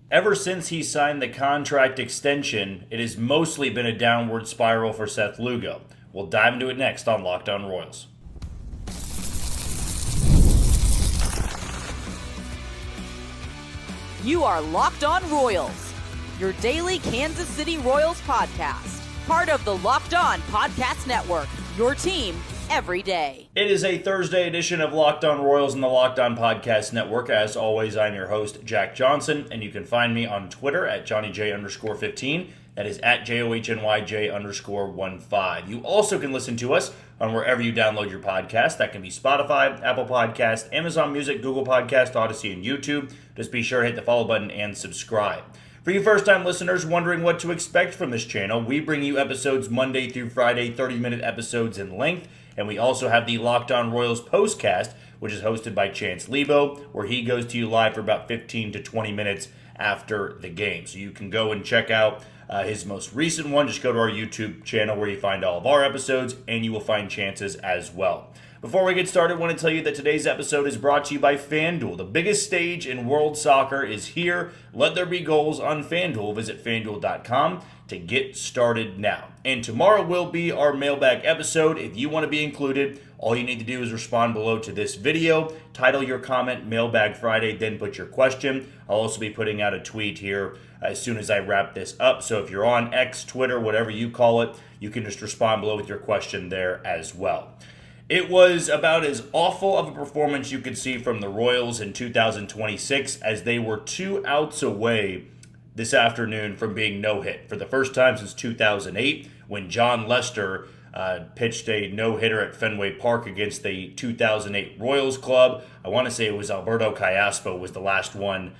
Ever since he signed the contract extension, it has mostly been a downward spiral for Seth Lugo. We'll dive into it next on Locked On Royals. You are Locked On Royals, your daily Kansas City Royals podcast. Part of the Locked On Podcast Network, your team every day. It is a Thursday edition of Locked On Royals in the Locked On Podcast Network. As always, I'm your host, Jack Johnson, and you can find me on Twitter at JohnnyJ_15. That is at JOHNYJ_15. You also can listen to us on wherever you download your podcast. That can be Spotify, Apple Podcast, Amazon Music, Google Podcast, Odyssey, and YouTube. Just be sure to hit the follow button and subscribe. For you first-time listeners wondering what to expect from this channel, we bring you episodes Monday through Friday, 30-minute episodes in length, and we also have the Locked On Royals postcast, which is hosted by Chance Lebo, where he goes to you live for about 15 to 20 minutes after the game. So you can go and check out his most recent one. Just go to our YouTube channel where you find all of our episodes, and you will find Chance's as well. Before we get started, I want to tell you that today's episode is brought to you by FanDuel. The biggest stage in world soccer is here. Let there be goals on FanDuel. Visit FanDuel.com to get started now. And tomorrow will be our mailbag episode. If you want to be included, all you need to do is respond below to this video, title your comment Mailbag Friday, then put your question. I'll also be putting out a tweet here as soon as I wrap this up. So if you're on X, Twitter, whatever you call it, you can just respond below with your question there as well. It was about as awful of a performance you could see from the Royals in 2026 as they were 2 outs away this afternoon from being no-hit. For the first time since 2008, when John Lester pitched a no-hitter at Fenway Park against the 2008 Royals club. I want to say it was Alberto Callaspo was the last one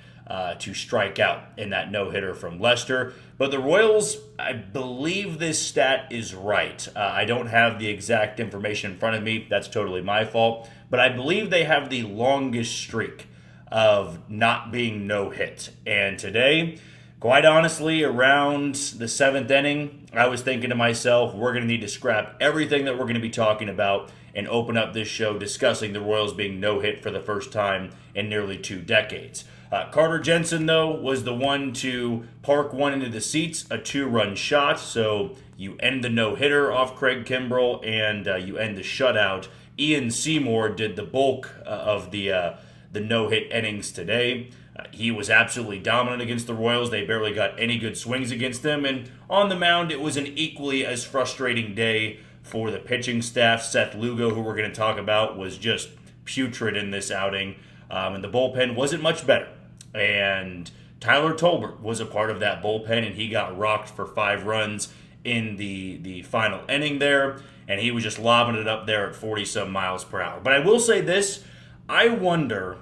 to strike out in that no-hitter from Lester. But the Royals, I believe this stat is right. I don't have the exact information in front of me. That's totally my fault. But I believe they have the longest streak of not being no-hit. And today, quite honestly, around the 7th inning, I was thinking to myself, we're going to need to scrap everything that we're going to be talking about and open up this show discussing the Royals being no-hit for the first time in nearly 2 decades. Carter Jensen, though, was the one to park one into the seats, a 2-run shot. So you end the no-hitter off Craig Kimbrell, and you end the shutout. Ian Seymour did the bulk of the no-hit innings today. He was absolutely dominant against the Royals. They barely got any good swings against them. And on the mound, it was an equally as frustrating day for the pitching staff. Seth Lugo, who we're going to talk about, was just putrid in this outing. And the bullpen wasn't much better. And Tyler Tolbert was a part of that bullpen, and he got rocked for 5 runs in the final inning there. And he was just lobbing it up there at 40-some miles per hour. But I will say this, I wonder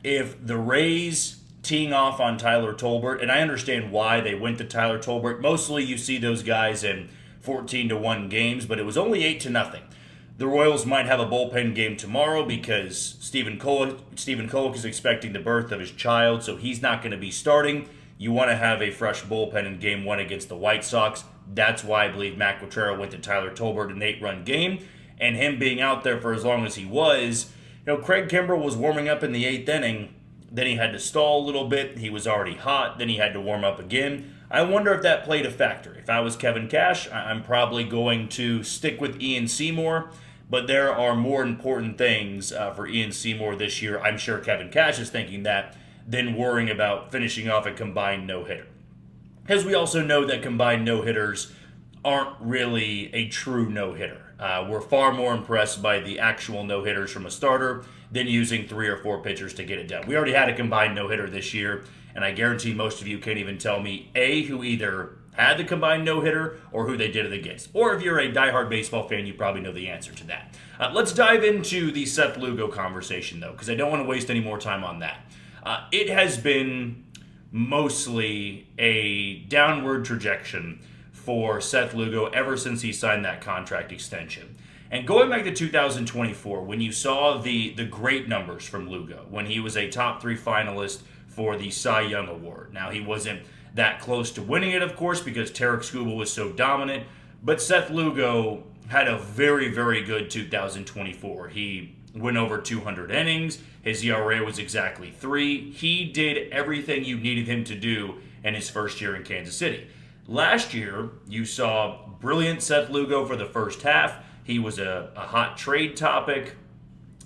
if the Rays teeing off on Tyler Tolbert, and I understand why they went to Tyler Tolbert. Mostly you see those guys in 14-1 games, but it was only 8-0. The Royals might have a bullpen game tomorrow because Stephen Kolek is expecting the birth of his child, so he's not going to be starting. You want to have a fresh bullpen in Game 1 against the White Sox. That's why I believe Matt Quatraro went to Tyler Tolbert, an 8-run game, and him being out there for as long as he was. Craig Kimbrell was warming up in the 8th inning. Then he had to stall a little bit. He was already hot. Then he had to warm up again. I wonder if that played a factor. If I was Kevin Cash, I'm probably going to stick with Ian Seymour. But there are more important things for Ian Seymour this year. I'm sure Kevin Cash is thinking that than worrying about finishing off a combined no-hitter. Because we also know that combined no-hitters aren't really a true no-hitter. We're far more impressed by the actual no-hitters from a starter than using 3 or 4 pitchers to get it done. We already had a combined no-hitter this year, and I guarantee most of you can't even tell me, A, who either had the combined no-hitter or who they did it against. Or if you're a diehard baseball fan, you probably know the answer to that. Let's dive into the Seth Lugo conversation, though, because I don't want to waste any more time on that. It has been mostly a downward trajectory for Seth Lugo ever since he signed that contract extension. And going back to 2024, when you saw the great numbers from Lugo, when he was a top 3 finalist for the Cy Young Award. Now, he wasn't that close to winning it, of course, because Tarek Skubal was so dominant, but Seth Lugo had a very, very good 2024. He went over 200 innings. His ERA was exactly 3. He did everything you needed him to do in his first year in Kansas City. Last year, you saw brilliant Seth Lugo for the first half. He was a hot trade topic.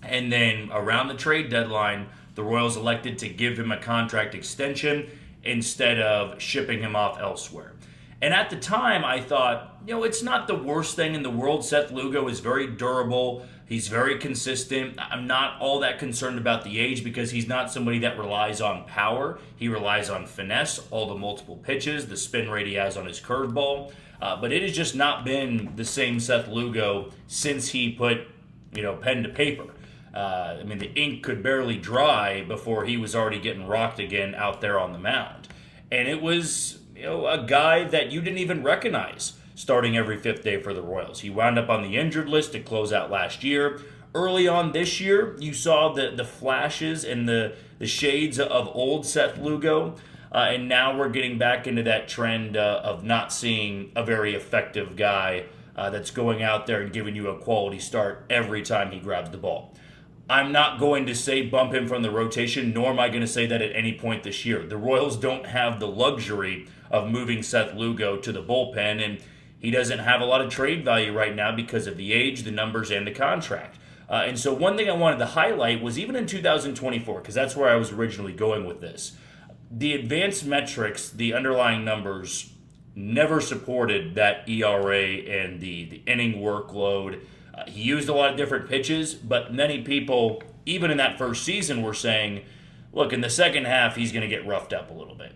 And then around the trade deadline, the Royals elected to give him a contract extension instead of shipping him off elsewhere. And at the time, I thought, it's not the worst thing in the world. Seth Lugo is very durable. He's very consistent. I'm not all that concerned about the age because he's not somebody that relies on power. He relies on finesse, all the multiple pitches, the spin rate he has on his curveball. But it has just not been the same Seth Lugo since he put, pen to paper. The ink could barely dry before he was already getting rocked again out there on the mound. And it was, a guy that you didn't even recognize starting every fifth day for the Royals. He wound up on the injured list to close out last year. Early on this year, you saw the flashes and the shades of old Seth Lugo. And now we're getting back into that trend of not seeing a very effective guy that's going out there and giving you a quality start every time he grabs the ball. I'm not going to say bump him from the rotation, nor am I going to say that at any point this year. The Royals don't have the luxury of moving Seth Lugo to the bullpen, and he doesn't have a lot of trade value right now because of the age, the numbers, and the contract. And so one thing I wanted to highlight was even in 2024, because that's where I was originally going with this, the advanced metrics, the underlying numbers, never supported that ERA and the inning workload. He used a lot of different pitches, but many people, even in that first season, were saying, look, in the second half, he's going to get roughed up a little bit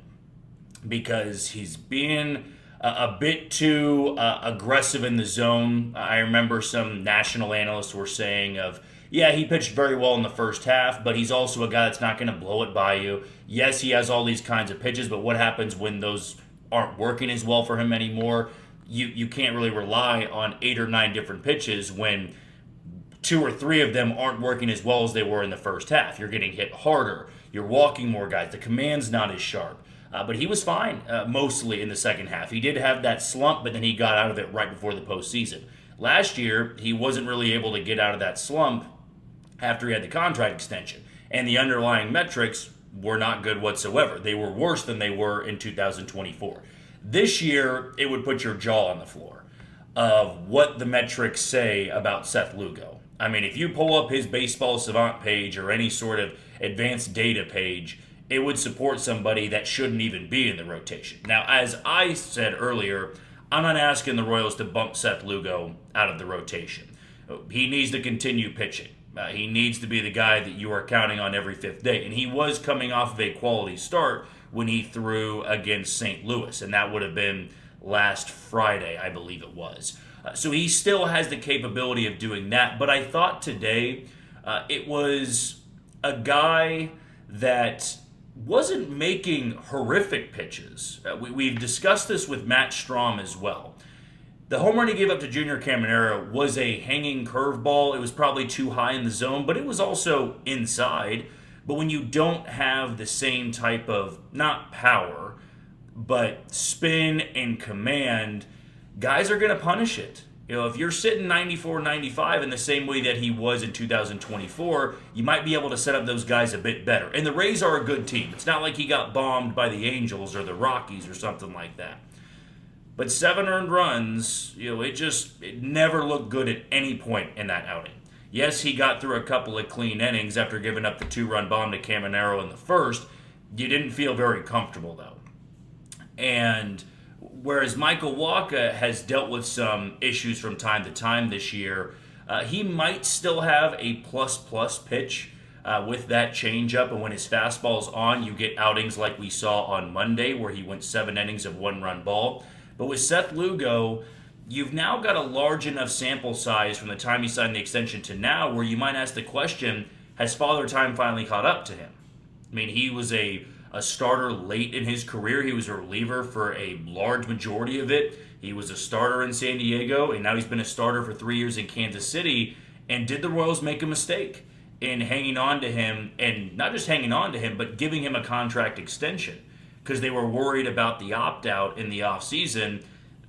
because he's being a bit too aggressive in the zone. I remember some national analysts were saying he pitched very well in the first half, but he's also a guy that's not going to blow it by you. Yes, he has all these kinds of pitches, but what happens when those aren't working as well for him anymore? You can't really rely on 8 or 9 different pitches when 2 or 3 of them aren't working as well as they were in the first half. You're getting hit harder. You're walking more guys. The command's not as sharp. But he was fine mostly in the second half. He did have that slump, but then he got out of it right before the postseason. Last year, he wasn't really able to get out of that slump after he had the contract extension. And the underlying metrics were not good whatsoever. They were worse than they were in 2024. This year, it would put your jaw on the floor of what the metrics say about Seth Lugo. If you pull up his Baseball Savant page or any sort of advanced data page, it would support somebody that shouldn't even be in the rotation. Now, as I said earlier, I'm not asking the Royals to bump Seth Lugo out of the rotation. He needs to continue pitching. He needs to be the guy that you are counting on every fifth day. And he was coming off of a quality start when he threw against St. Louis, and that would have been last Friday, I believe it was. So he still has the capability of doing that, but I thought today it was a guy that wasn't making horrific pitches. We've discussed this with Matt Strahm as well. The home run he gave up to Junior Caminero was a hanging curveball. It was probably too high in the zone, but it was also inside. But when you don't have the same type of, not power, but spin and command, guys are going to punish it. If you're sitting 94, 95 in the same way that he was in 2024, you might be able to set up those guys a bit better. And the Rays are a good team. It's not like he got bombed by the Angels or the Rockies or something like that. But 7 earned runs, it never looked good at any point in that outing. Yes, he got through a couple of clean innings after giving up the 2-run bomb to Caminero in the first. You didn't feel very comfortable, though. And whereas Michael Wacha has dealt with some issues from time to time this year, he might still have a plus pitch with that changeup. And when his fastball's on, you get outings like we saw on Monday where he went 7 innings of 1-run ball. But with Seth Lugo, you've now got a large enough sample size from the time he signed the extension to now where you might ask the question, has Father Time finally caught up to him? He was a starter late in his career. He was a reliever for a large majority of it. He was a starter in San Diego, and now he's been a starter for 3 years in Kansas City. And did the Royals make a mistake in hanging on to him, and not just hanging on to him, but giving him a contract extension? Because they were worried about the opt-out in the offseason.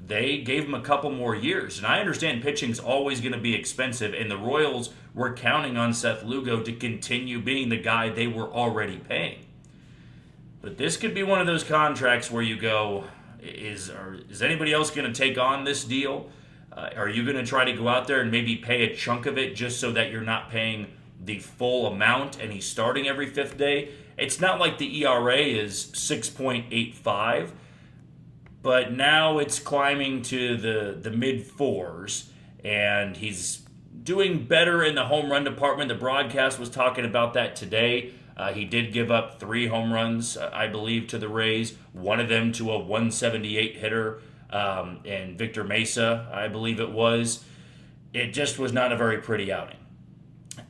they gave him a couple more years. And I understand pitching's always going to be expensive, and the Royals were counting on Seth Lugo to continue being the guy they were already paying. But this could be one of those contracts where you go, is anybody else going to take on this deal? Are you going to try to go out there and maybe pay a chunk of it just so that you're not paying the full amount and he's starting every fifth day? It's not like the ERA is 6.85, but now it's climbing to the mid fours, and he's doing better in the home run department. The broadcast was talking about that today. He did give up 3 home runs, I believe, to the Rays, one of them to a 178 hitter, and Victor Mesa, I believe it was. It just was not a very pretty outing.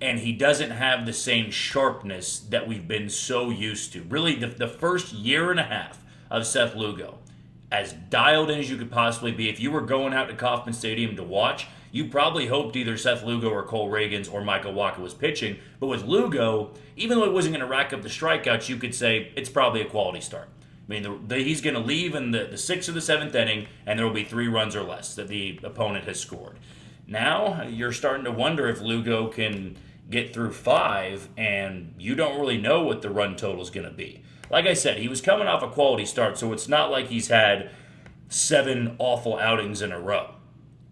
And he doesn't have the same sharpness that we've been so used to. Really, the first year and a half of Seth Lugo, as dialed in as you could possibly be, if you were going out to Kauffman Stadium to watch, you probably hoped either Seth Lugo or Cole Reagans or Michael Wacha was pitching. But with Lugo, even though it wasn't going to rack up the strikeouts, you could say it's probably a quality start. I mean, he's going to leave in the 6th or the 7th inning, and there will be 3 runs or less that the opponent has scored. Now, you're starting to wonder if Lugo can get through 5, and you don't really know what the run total is going to be. Like I said, he was coming off a quality start, so it's not like he's had 7 awful outings in a row.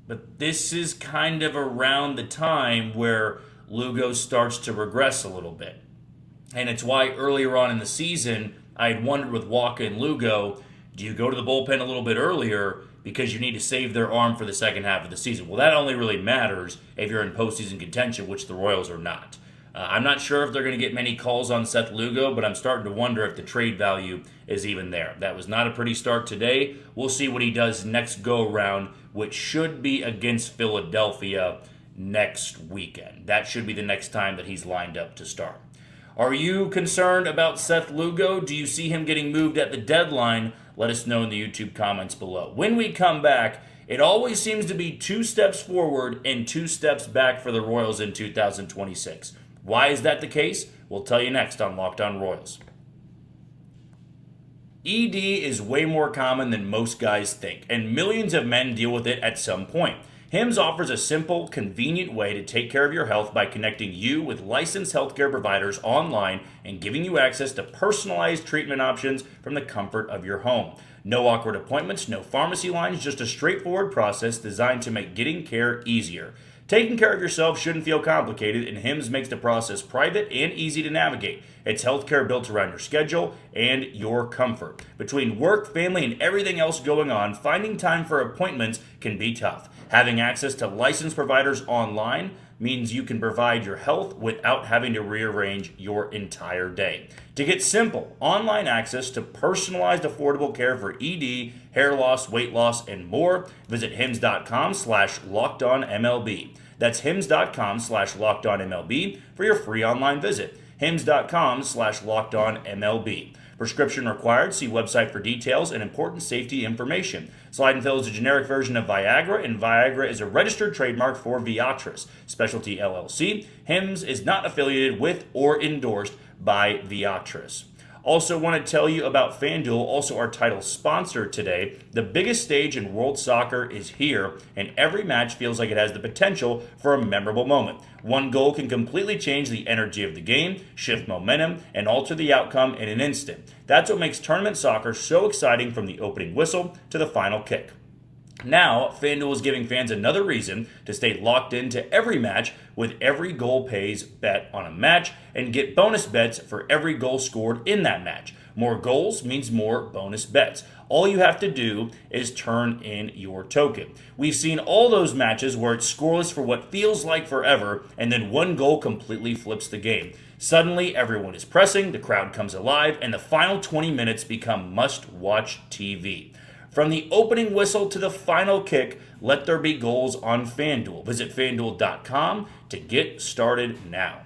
But this is kind of around the time where Lugo starts to regress a little bit. And it's why earlier on in the season, I had wondered with Wacha and Lugo, do you go to the bullpen a little bit earlier because you need to save their arm for the second half of the season? Well, that only really matters if you're in postseason contention, which the Royals are not. I'm not sure if they're going to get many calls on Seth Lugo, but I'm starting to wonder if the trade value is even there. That was not a pretty start today. We'll see what he does next go-around, which should be against Philadelphia next weekend. That should be the next time that he's lined up to start. Are you concerned about Seth Lugo? Do you see him getting moved at the deadline? Let us know in the YouTube comments below. When we come back, it always seems to be 2 steps forward and 2 steps back for the Royals in 2026. Why is that the case? We'll tell you next on Locked On Royals. ED is way more common than most guys think, and millions of men deal with it at some point. HIMS offers a simple, convenient way to take care of your health by connecting you with licensed healthcare providers online and giving you access to personalized treatment options from the comfort of your home. No awkward appointments, no pharmacy lines, just a straightforward process designed to make getting care easier. Taking care of yourself shouldn't feel complicated, and HIMS makes the process private and easy to navigate. It's healthcare built around your schedule and your comfort. Between work, family, and everything else going on, finding time for appointments can be tough. Having access to licensed providers online means you can provide your health without having to rearrange your entire day. To get simple, online access to personalized, affordable care for ED, hair loss, weight loss, and more, visit hims.com/lockedonmlb. That's hims.com/lockedonmlb for your free online visit. hims.com/lockedonmlb. Prescription required. See website for details and important safety information. Slide and Fill is a generic version of Viagra, and Viagra is a registered trademark for Viatris, Specialty LLC. HIMS is not affiliated with or endorsed by Viatris. Also want to tell you about FanDuel, also our title sponsor today. The biggest stage in world soccer is here, and every match feels like it has the potential for a memorable moment. One goal can completely change the energy of the game, shift momentum, and alter the outcome in an instant. That's what makes tournament soccer so exciting, from the opening whistle to the final kick. Now, FanDuel is giving fans another reason to stay locked into every match with every goal pays bet on a match, and get bonus bets for every goal scored in that match. More goals means more bonus bets. All you have to do is turn in your token. We've seen all those matches where it's scoreless for what feels like forever, and then one goal completely flips the game. Suddenly, everyone is pressing, the crowd comes alive, and the final 20 minutes become must-watch TV. From the opening whistle to the final kick, let there be goals on FanDuel. Visit FanDuel.com to get started now.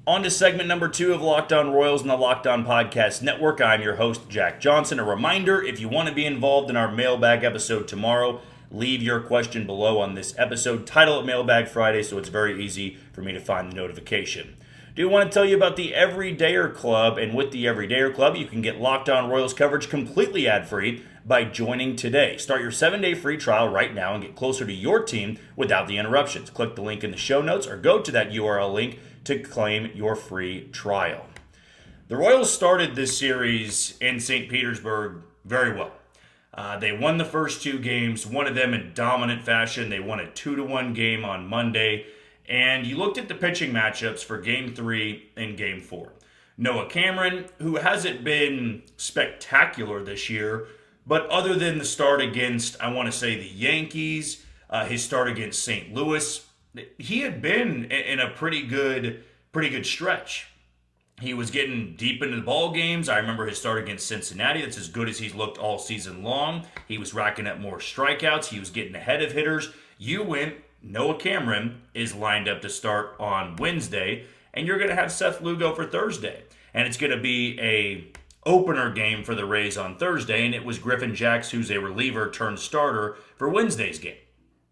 On to segment number 2 of Locked On Royals and the Locked On Podcast Network. I'm your host, Jack Johnson. A reminder, if you want to be involved in our mailbag episode tomorrow, leave your question below on this episode. Title it Mailbag Friday, so it's very easy for me to find the notification. Do want to tell you about the Everydayer Club, and with the Everydayer Club, you can get Locked On Royals coverage completely ad-free by joining today. Start your 7-day free trial right now and get closer to your team without the interruptions. Click the link in the show notes or go to that URL link to claim your free trial. The Royals started this series in St. Petersburg very well. They won the first two games, one of them in dominant fashion. They won a 2-1 game on Monday. And you looked at the pitching matchups for Game 3 and Game 4. Noah Cameron, who hasn't been spectacular this year, but other than the start against, I want to say, the Yankees, his start against St. Louis, he had been in a pretty good stretch. He was getting deep into the ball games. I remember his start against Cincinnati. That's as good as he's looked all season long. He was racking up more strikeouts. He was getting ahead of hitters. Noah Cameron is lined up to start on Wednesday, and you're going to have Seth Lugo for Thursday. And it's going to be a opener game for the Rays on Thursday, and it was Griffin Jax, who's a reliever turned starter, for Wednesday's game.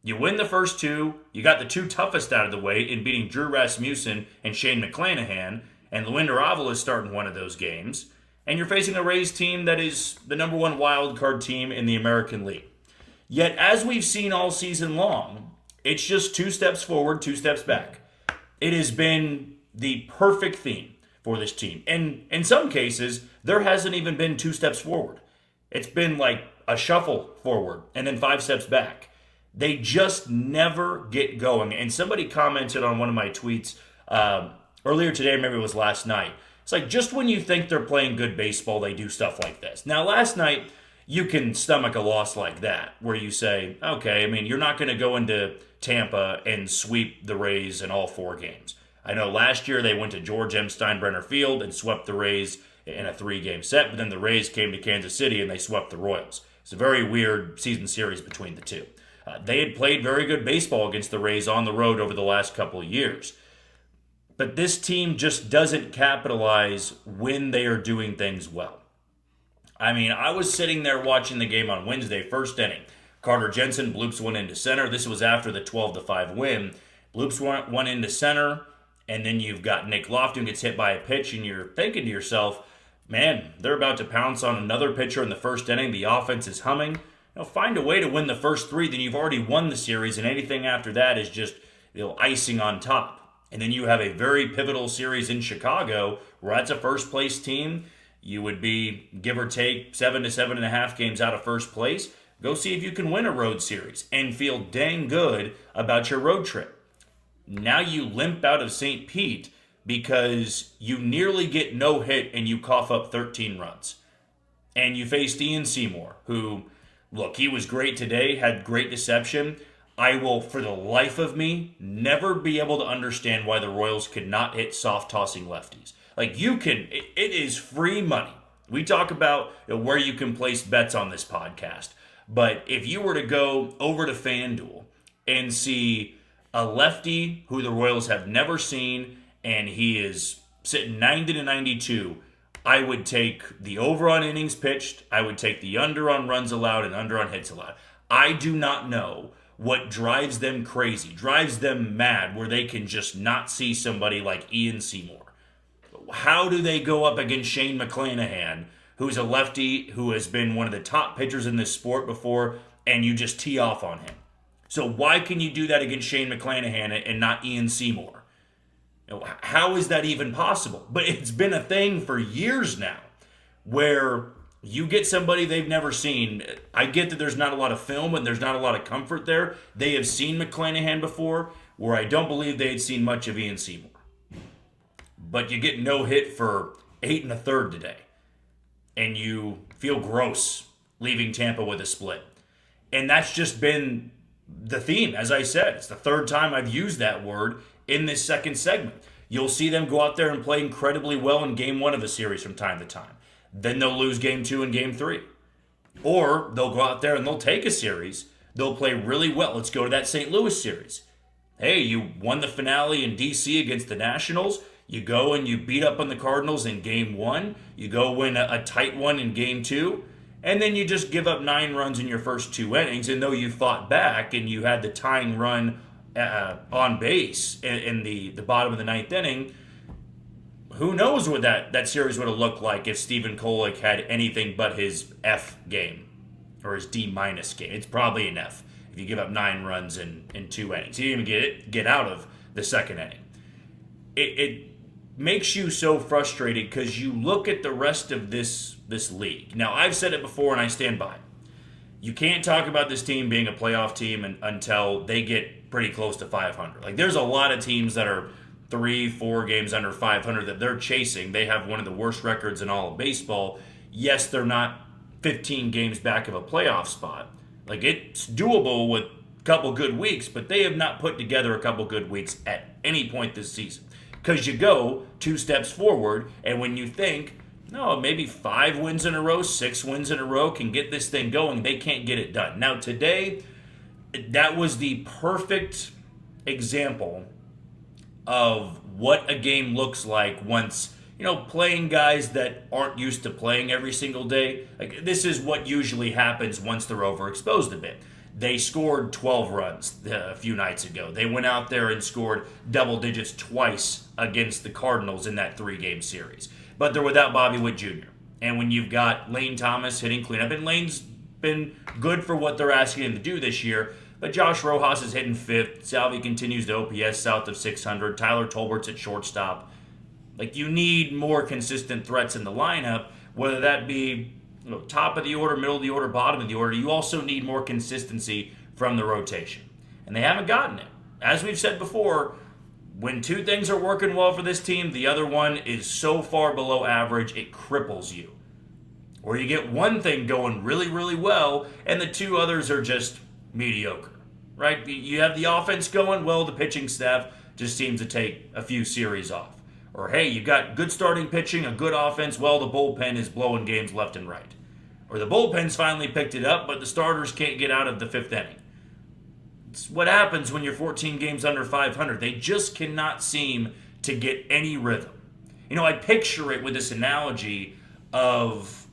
You win the first two. You got the two toughest out of the way in beating Drew Rasmussen and Shane McClanahan, and Luinder Avila is starting one of those games. And you're facing a Rays team that is the number one wild card team in the American League. Yet, as we've seen all season long, it's just 2 steps forward, 2 steps back. It has been the perfect theme for this team. And in some cases, there hasn't even been 2 steps forward. It's been like a shuffle forward and then 5 steps back. They just never get going. And somebody commented on one of my tweets earlier today, maybe it was last night. It's like, just when you think they're playing good baseball, they do stuff like this. Now, last night, you can stomach a loss like that, where you say, okay, I mean, you're not going to go into Tampa and sweep the Rays in all 4 games. I know last year they went to George M. Steinbrenner Field and swept the Rays in a 3-game set, but then the Rays came to Kansas City and they swept the Royals. It's a very weird season series between the two. They had played very good baseball against the Rays on the road over the last couple of years. But this team just doesn't capitalize when they are doing things well. I mean, I was sitting there watching the game on Wednesday, first inning. Carter Jensen bloops one into center. This was after the 12-5 win. Bloops one into center, and then you've got Nick Lofton gets hit by a pitch, and you're thinking to yourself, man, they're about to pounce on another pitcher in the first inning. The offense is humming. Find a way to win the first 3, then you've already won the series, and anything after that is just icing on top. And then you have a very pivotal series in Chicago, where that's a first-place team. You would be, give or take, 7 to 7.5 games out of first place. Go see if you can win a road series and feel dang good about your road trip. Now you limp out of St. Pete because you nearly get no hit and you cough up 13 runs. And you faced Ian Seymour, who, look, he was great today, had great deception. I will, for the life of me, never be able to understand why the Royals could not hit soft-tossing lefties. Like, you can, it is free money. We talk about where you can place bets on this podcast. But if you were to go over to FanDuel and see a lefty who the Royals have never seen, and he is sitting 90 to 92, I would take the over on innings pitched, I would take the under on runs allowed, and under on hits allowed. I do not know what drives them crazy, drives them mad, where they can just not see somebody like Ian Seymour. How do they go up against Shane McClanahan, who's a lefty who has been one of the top pitchers in this sport before, and you just tee off on him? So why can you do that against Shane McClanahan and not Ian Seymour? How is that even possible? But it's been a thing for years now, where you get somebody they've never seen. I get that there's not a lot of film and there's not a lot of comfort there. They have seen McClanahan before, where I don't believe they had seen much of Ian Seymour. But you get no hit for 8 1/3 today. And you feel gross leaving Tampa with a split. And that's just been the theme. As I said, it's the 3rd time I've used that word in this second segment. You'll see them go out there and play incredibly well in game 1 of a series from time to time. Then they'll lose game 2 and game 3. Or they'll go out there and they'll take a series. They'll play really well. Let's go to that St. Louis series. Hey, you won the finale in D.C. against the Nationals. You go and you beat up on the Cardinals in game 1. You go win a tight one in game 2. And then you just give up 9 runs in your first 2 innings. And though you fought back and you had the tying run on base in the bottom of the 9th inning, who knows what that series would have looked like if Stephen Kolek had anything but his F game or his D- game. It's probably an F if you give up 9 runs in 2 innings. He didn't even get out of the second inning. It makes you so frustrated because you look at the rest of this league. Now, I've said it before and I stand by it. You can't talk about this team being a playoff team until they get pretty close to 500. Like, there's a lot of teams that are 3-4 games under 500 that they're chasing. They have one of the worst records in all of baseball. Yes, they're not 15 games back of a playoff spot. Like, it's doable with a couple good weeks, but they have not put together a couple good weeks at any point this season. Because you go 2 steps forward, and when you think, no, maybe 5 wins in a row, 6 wins in a row can get this thing going, they can't get it done. Now, today, that was the perfect example of what a game looks like once, playing guys that aren't used to playing every single day. Like, this is what usually happens once they're overexposed a bit. They scored 12 runs a few nights ago. They went out there and scored double digits twice against the Cardinals in that 3-game series. But they're without Bobby Witt Jr. And when you've got Lane Thomas hitting cleanup, and Lane's been good for what they're asking him to do this year, but Josh Rojas is hitting 5th. Salvi continues to OPS south of 600. Tyler Tolbert's at shortstop. Like, you need more consistent threats in the lineup, whether that be top of the order, middle of the order, bottom of the order. You also need more consistency from the rotation. And they haven't gotten it. As we've said before, when 2 things are working well for this team, the other one is so far below average, it cripples you. Or you get one thing going really, really well, and the 2 others are just mediocre, right? You have the offense going, well, the pitching staff just seems to take a few series off. Or, hey, you've got good starting pitching, a good offense, well, the bullpen is blowing games left and right. Or the bullpen's finally picked it up, but the starters can't get out of the 5th inning. It's what happens when you're 14 games under 500. They just cannot seem to get any rhythm. I picture it with this analogy of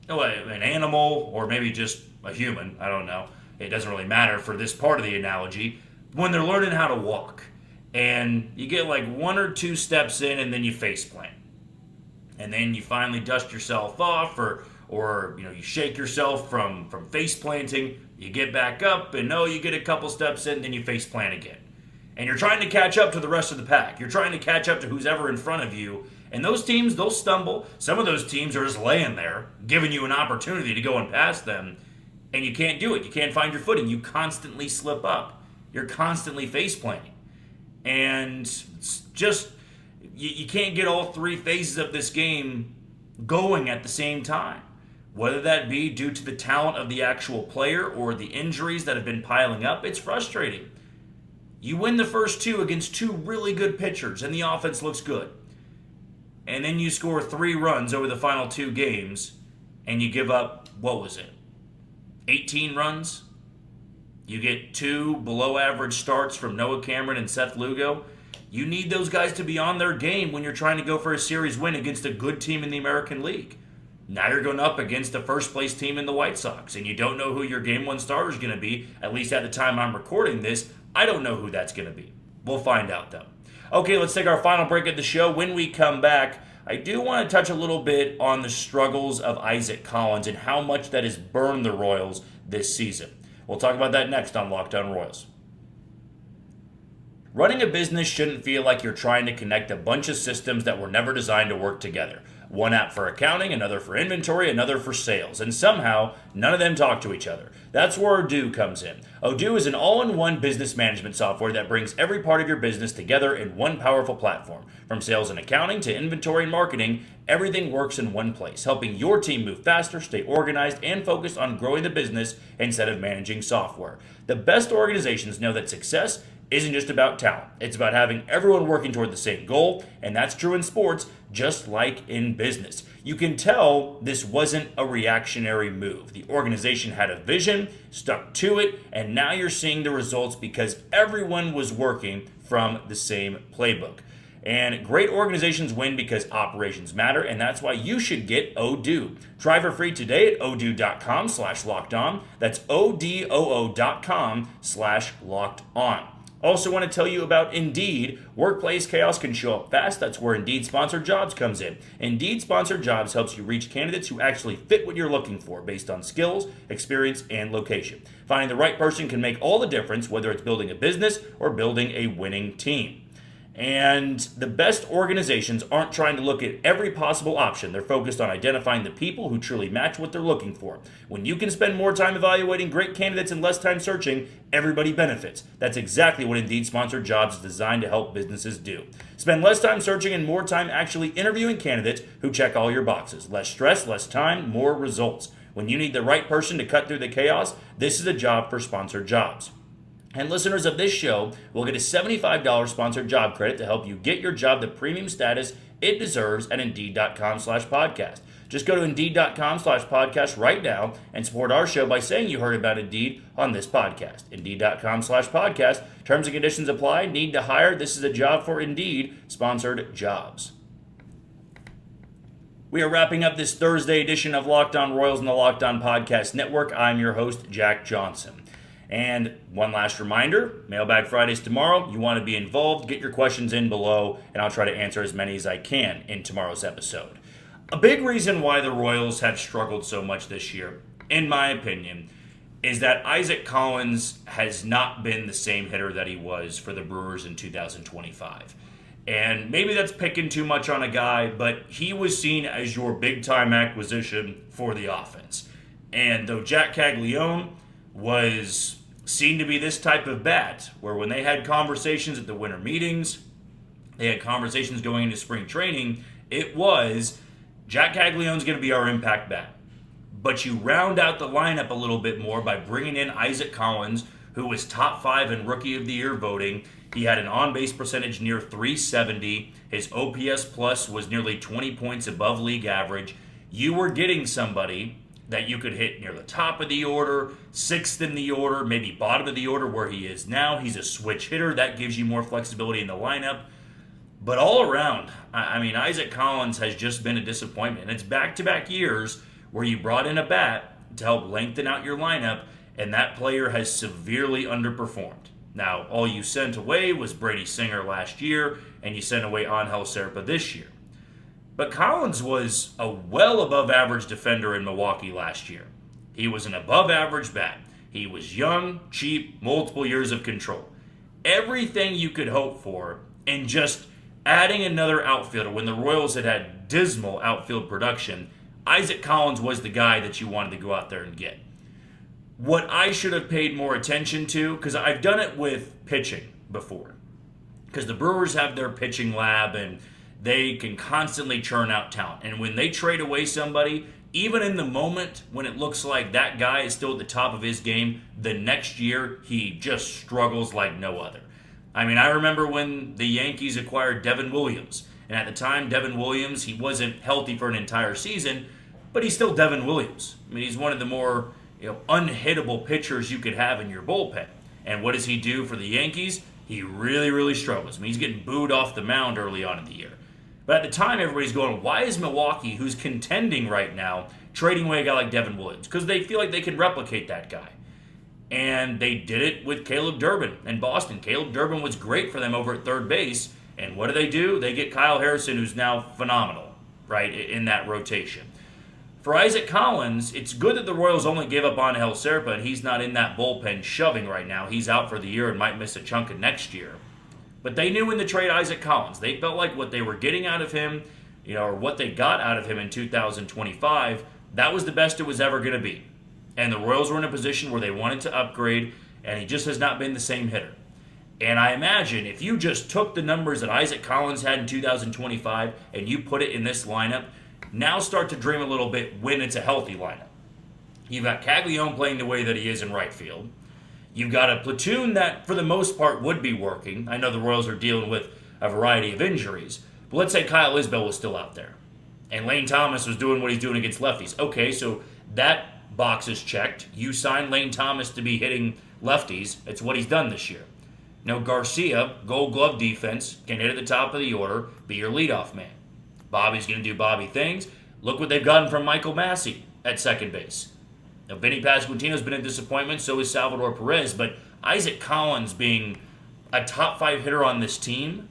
an animal or maybe just a human. I don't know. It doesn't really matter for this part of the analogy. When they're learning how to walk. And you get like 1 or 2 steps in and then you face plant. And then you finally dust yourself off or you shake yourself from face planting. You get back up and you get a couple steps in, then you face plant again. And you're trying to catch up to the rest of the pack. You're trying to catch up to who's ever in front of you. And those teams, they'll stumble. Some of those teams are just laying there, giving you an opportunity to go and pass them. And you can't do it. You can't find your footing. You constantly slip up. You're constantly face planting. And it's just, you can't get all 3 phases of this game going at the same time. Whether that be due to the talent of the actual player or the injuries that have been piling up, it's frustrating. You win the first 2 against 2 really good pitchers and the offense looks good. And then you score 3 runs over the final 2 games and you give up, 18 runs? You get 2 below average starts from Noah Cameron and Seth Lugo. You need those guys to be on their game when you're trying to go for a series win against a good team in the American League. Now you're going up against the first place team in the White Sox, and you don't know who your game 1 starter is going to be, at least at the time I'm recording this. I don't know who that's going to be. We'll find out, though. Okay, let's take our final break of the show. When we come back, I do want to touch a little bit on the struggles of Isaac Collins and how much that has burned the Royals this season. We'll talk about that next on Locked On Royals. Running a business shouldn't feel like you're trying to connect a bunch of systems that were never designed to work together. One app for accounting, another for inventory, another for sales, and somehow none of them talk to each other. That's where Odoo comes in. Odoo is an all-in-one business management software that brings every part of your business together in one powerful platform. From sales and accounting to inventory and marketing, everything works in one place, helping your team move faster, stay organized, and focus on growing the business instead of managing software. The best organizations know that success isn't just about talent. It's about having everyone working toward the same goal, and that's true in sports just like in business. You can tell this wasn't a reactionary move. The organization had a vision, stuck to it, and now you're seeing the results because everyone was working from the same playbook. And great organizations win because operations matter, and that's why you should get Odoo. Try for free today at odoo.com/lockedon. That's odoo.com/lockedon. Also want to tell you about Indeed. Workplace chaos can show up fast. That's where Indeed Sponsored Jobs comes in. Indeed Sponsored Jobs helps you reach candidates who actually fit what you're looking for based on skills, experience, and location. Finding the right person can make all the difference, whether it's building a business or building a winning team. And the best organizations aren't trying to look at every possible option. They're focused on identifying the people who truly match what they're looking for. When you can spend more time evaluating great candidates and less time searching, everybody benefits. That's exactly what Indeed Sponsored Jobs is designed to help businesses do. Spend less time searching and more time actually interviewing candidates who check all your boxes. Less stress, less time, more results. When you need the right person to cut through the chaos, this is a job for Sponsored Jobs. And listeners of this show will get a $75 sponsored job credit to help you get your job the premium status it deserves at Indeed.com/podcast. Just go to Indeed.com/podcast right now and support our show by saying you heard about Indeed on this podcast. Indeed.com/podcast. Terms and conditions apply. Need to hire? This is a job for Indeed sponsored jobs. We are wrapping up this Thursday edition of Locked On Royals and the Locked On Podcast Network. I'm your host, Jack Johnson. And one last reminder, Mailbag Fridays tomorrow. You want to be involved, get your questions in below, and I'll try to answer as many as I can in tomorrow's episode. A big reason why the Royals have struggled so much this year, in my opinion, is that Isaac Collins has not been the same hitter that he was for the Brewers in 2025. And maybe that's picking too much on a guy, but he was seen as your big-time acquisition for the offense. And though Jack Caglione was seen to be this type of bat, where when they had conversations at the winter meetings, they had conversations going into spring training, it was, Jack Caglione's going to be our impact bat. But you round out the lineup a little bit more by bringing in Isaac Collins, who was top 5 in Rookie of the Year voting. He had an on-base percentage near .370. His OPS plus was nearly 20 points above league average. You were getting somebody that you could hit near the top of the order, 6th in the order, maybe bottom of the order where he is now. He's a switch hitter. That gives you more flexibility in the lineup. But all around, I mean, Isaac Collins has just been a disappointment. And it's back-to-back years where you brought in a bat to help lengthen out your lineup, and that player has severely underperformed. Now, all you sent away was Brady Singer last year, and you sent away Angel Serpa this year. But Collins was a well above average defender in Milwaukee last year. He was an above average bat. He was young, cheap, multiple years of control. Everything you could hope for, and just adding another outfielder when the Royals had dismal outfield production, Isaac Collins was the guy that you wanted to go out there and get. What I should have paid more attention to, because I've done it with pitching before, because the Brewers have their pitching lab and they can constantly churn out talent. And when they trade away somebody, even in the moment when it looks like that guy is still at the top of his game, the next year he just struggles like no other. I mean, I remember when the Yankees acquired Devin Williams. And at the time, Devin Williams, he wasn't healthy for an entire season, but he's still Devin Williams. I mean, he's one of the more unhittable pitchers you could have in your bullpen. And what does he do for the Yankees? He really, really struggles. I mean, he's getting booed off the mound early on in the year. But at the time, everybody's going, why is Milwaukee, who's contending right now, trading away a guy like Devin Williams? Because they feel like they can replicate that guy. And they did it with Caleb Durbin in Boston. Caleb Durbin was great for them over at third base. And what do? They get Kyle Harrison, who's now phenomenal, right, in that rotation. For Isaac Collins, it's good that the Royals only gave up on Angel Serpa, and he's not in that bullpen shoving right now. He's out for the year and might miss a chunk of next year. But they knew in the trade Isaac Collins, they felt like what they were getting out of him, or what they got out of him in 2025, that was the best it was ever going to be. And the Royals were in a position where they wanted to upgrade, and he just has not been the same hitter. And I imagine if you just took the numbers that Isaac Collins had in 2025 and you put it in this lineup, now start to dream a little bit when it's a healthy lineup. You've got Caglione playing the way that he is in right field. You've got a platoon that, for the most part, would be working. I know the Royals are dealing with a variety of injuries. But let's say Kyle Isbell was still out there. And Lane Thomas was doing what he's doing against lefties. Okay, so that box is checked. You signed Lane Thomas to be hitting lefties. It's what he's done this year. Now, Garcia, Gold Glove defense, can hit at the top of the order, be your leadoff man. Bobby's going to do Bobby things. Look what they've gotten from Michael Massey at second base. Now, Vinny Pasquantino's been a disappointment, so is Salvador Perez, but Isaac Collins being a top 5 hitter on this team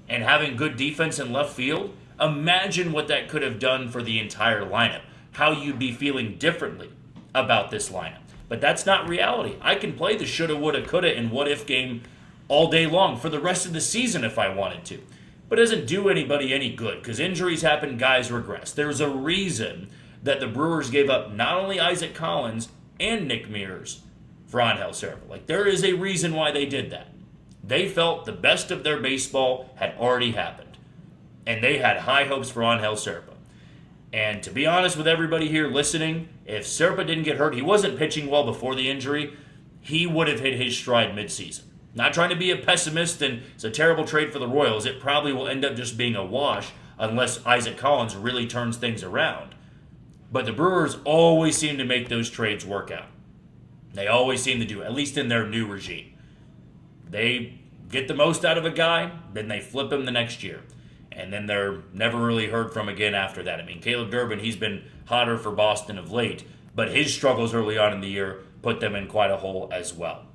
and having good defense in left field, imagine what that could have done for the entire lineup. How you'd be feeling differently about this lineup. But that's not reality. I can play the shoulda, woulda, coulda, and what if game all day long for the rest of the season if I wanted to. But it doesn't do anybody any good because injuries happen, guys regress. There's a reason that the Brewers gave up not only Isaac Collins and Nick Mears for Angel Serpa. Like, there is a reason why they did that. They felt the best of their baseball had already happened. And they had high hopes for Angel Serpa. And to be honest with everybody here listening, if Serpa didn't get hurt, he wasn't pitching well before the injury, he would have hit his stride midseason. Not trying to be a pessimist, and it's a terrible trade for the Royals. It probably will end up just being a wash unless Isaac Collins really turns things around. But the Brewers always seem to make those trades work out. They always seem to do, at least in their new regime. They get the most out of a guy, then they flip him the next year. And then they're never really heard from again after that. I mean, Caleb Durbin, he's been hotter for Boston of late, but his struggles early on in the year put them in quite a hole as well.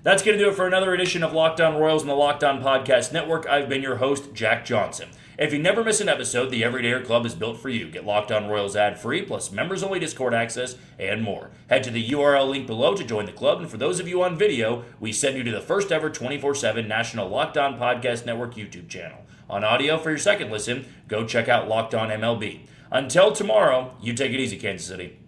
That's going to do it for another edition of Locked On Royals and the Locked On Podcast Network. I've been your host, Jack Johnson. If you never miss an episode, the Everydayer Club is built for you. Get Locked On Royals ad-free, plus members-only Discord access, and more. Head to the URL link below to join the club, and for those of you on video, we send you to the first ever 24/7 national Locked On Podcast Network YouTube channel. On audio for your second listen, go check out Locked On MLB. Until tomorrow, you take it easy, Kansas City.